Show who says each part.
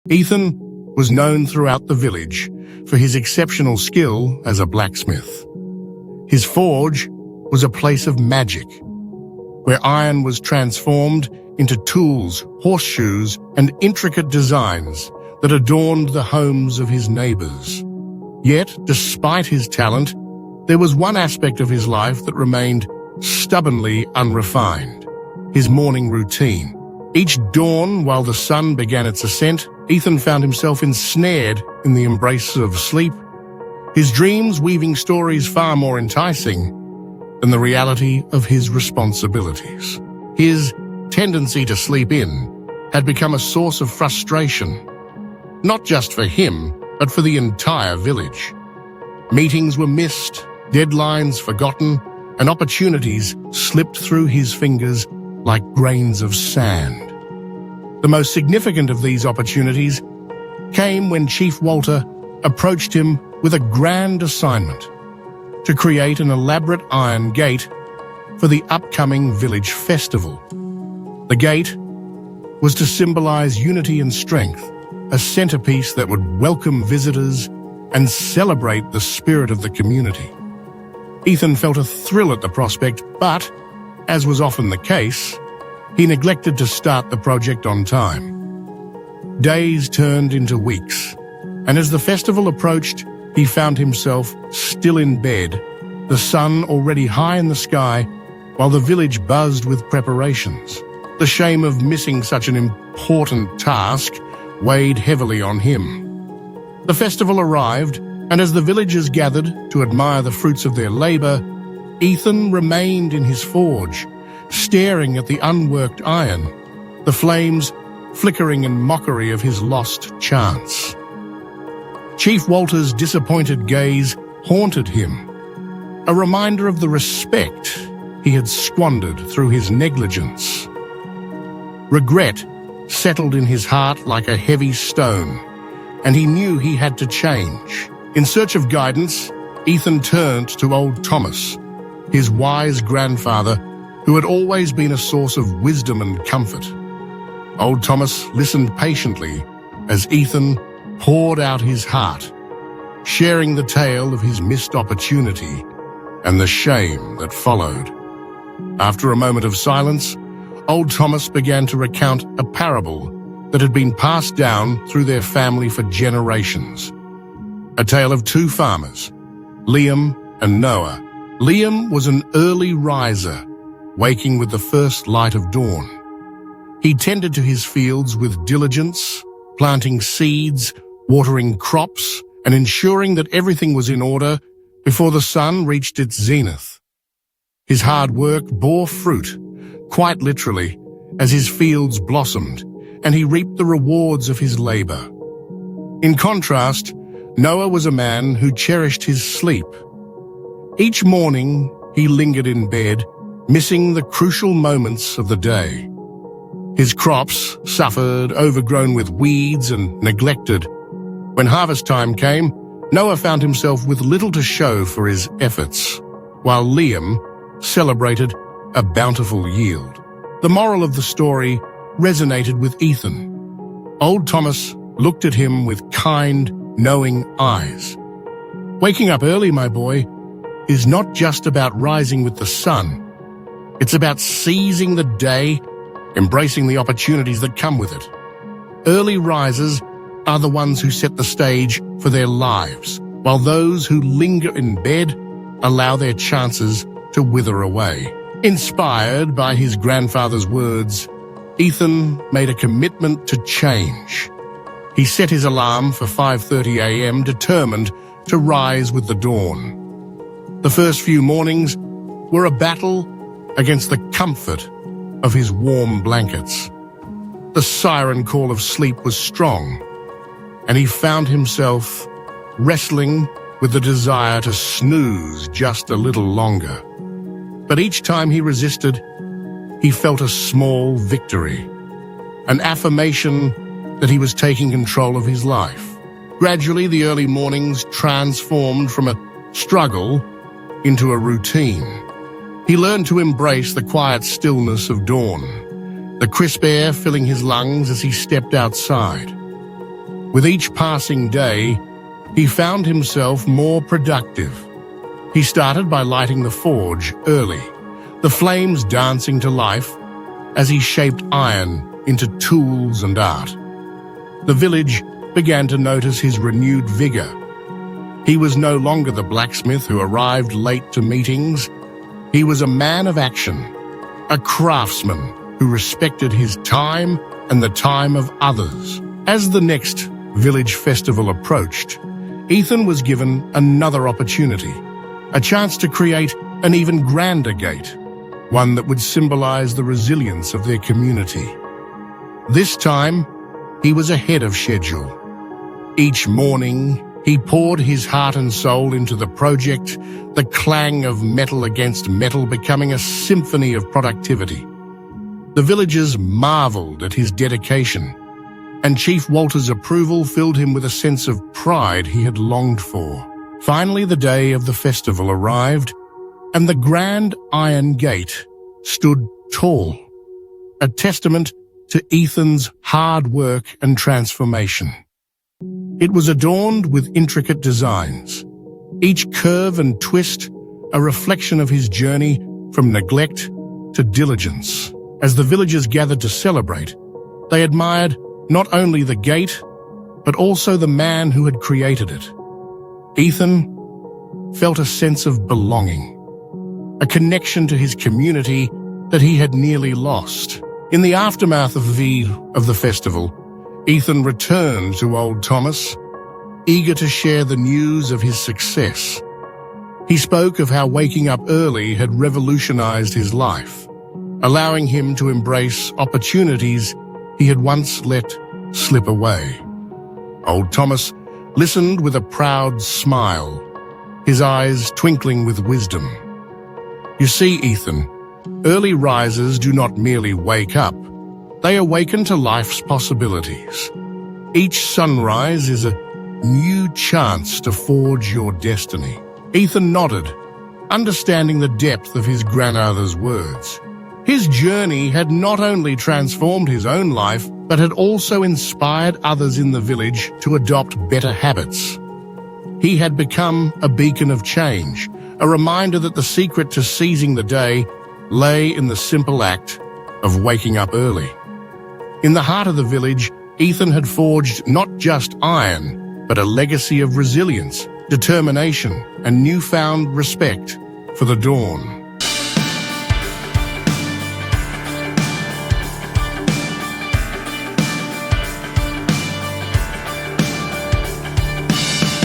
Speaker 1: Ethan was known throughout the village for his exceptional skill as a blacksmith. His forge was a place of magic, where iron was transformed into tools, horseshoes, and intricate designs that adorned the homes of his neighbors. Yet, despite his talent, there was one aspect of his life that remained stubbornly unrefined: his morning routine. Each dawn, while the sun began its ascent, Ethan found himself ensnared in the embrace of sleep, his dreams weaving stories far more enticing than the reality of his responsibilities. His tendency to sleep in had become a source of frustration, not just for him, but for the entire village. Meetings were missed, deadlines forgotten, and opportunities slipped through his fingers like grains of sand. The most significant of these opportunities came when Chief Walter approached him with a grand assignment: to create an elaborate iron gate for the upcoming village festival. The gate was to symbolize unity and strength, a centerpiece that would welcome visitors and celebrate the spirit of the community. Ethan felt a thrill at the prospect, but, as was often the case, he neglected to start the project on time. Days turned into weeks, and as the festival approached, he found himself still in bed, the sun already high in the sky, while the village buzzed with preparations. The shame of missing such an important task weighed heavily on him. The festival arrived, and as the villagers gathered to admire the fruits of their labor, Ethan remained in his forge, staring at the unworked iron, the flames flickering in mockery of his lost chance. Chief Walter's disappointed gaze haunted him, a reminder of the respect he had squandered through his negligence. Regret settled in his heart like a heavy stone, and he knew he had to change. In search of guidance, Ethan turned to old Thomas, his wise grandfather, who had always been a source of wisdom and comfort. Old Thomas listened patiently as Ethan poured out his heart, sharing the tale of his missed opportunity and the shame that followed. After a moment of silence, old Thomas began to recount a parable that had been passed down through their family for generations. A tale of two farmers, Liam and Noah. Liam was an early riser, waking with the first light of dawn. He tended to his fields with diligence, planting seeds, watering crops, and ensuring that everything was in order before the sun reached its zenith. His hard work bore fruit, quite literally, as his fields blossomed, and he reaped the rewards of his labor. In contrast, Noah was a man who cherished his sleep. Each morning, he lingered in bed, missing the crucial moments of the day. His crops suffered, overgrown with weeds and neglected. When harvest time came, Noah found himself with little to show for his efforts, while Liam celebrated a bountiful yield. The moral of the story resonated with Ethan. Old Thomas looked at him with kind, knowing eyes. Waking up early, my boy, is not just about rising with the sun. It's about seizing the day, embracing the opportunities that come with it. Early risers are the ones who set the stage for their lives, while those who linger in bed allow their chances to wither away. Inspired by his grandfather's words, Ethan made a commitment to change. He set his alarm for 5:30 a.m., determined to rise with the dawn. The first few mornings were a battle against the comfort of his warm blankets. The siren call of sleep was strong, and he found himself wrestling with the desire to snooze just a little longer. But each time he resisted, he felt a small victory, an affirmation that he was taking control of his life. Gradually, the early mornings transformed from a struggle into a routine. He learned to embrace the quiet stillness of dawn, the crisp air filling his lungs as he stepped outside. With each passing day, he found himself more productive. He started by lighting the forge early, the flames dancing to life as he shaped iron into tools and art. The village began to notice his renewed vigor. He was no longer the blacksmith who arrived late to meetings. He was a man of action, a craftsman who respected his time and the time of others. As the next village festival approached, Ethan was given another opportunity, a chance to create an even grander gate, one that would symbolize the resilience of their community. This time, he was ahead of schedule. Each morning, he poured his heart and soul into the project, the clang of metal against metal becoming a symphony of productivity. The villagers marveled at his dedication, and Chief Walter's approval filled him with a sense of pride he had longed for. Finally, the day of the festival arrived, and the grand iron gate stood tall, a testament to Ethan's hard work and transformation. It was adorned with intricate designs, each curve and twist a reflection of his journey from neglect to diligence. As the villagers gathered to celebrate, they admired not only the gate, but also the man who had created it. Ethan felt a sense of belonging, a connection to his community that he had nearly lost. In the aftermath of the festival, Ethan returned to Old Thomas, eager to share the news of his success. He spoke of how waking up early had revolutionized his life, allowing him to embrace opportunities he had once let slip away. Old Thomas listened with a proud smile, his eyes twinkling with wisdom. You see, Ethan, early risers do not merely wake up, they awaken to life's possibilities. Each sunrise is a new chance to forge your destiny. Ethan nodded, understanding the depth of his grandmother's words. His journey had not only transformed his own life, but had also inspired others in the village to adopt better habits. He had become a beacon of change, a reminder that the secret to seizing the day lay in the simple act of waking up early. In the heart of the village, Ethan had forged not just iron, but a legacy of resilience, determination, and newfound respect for the dawn.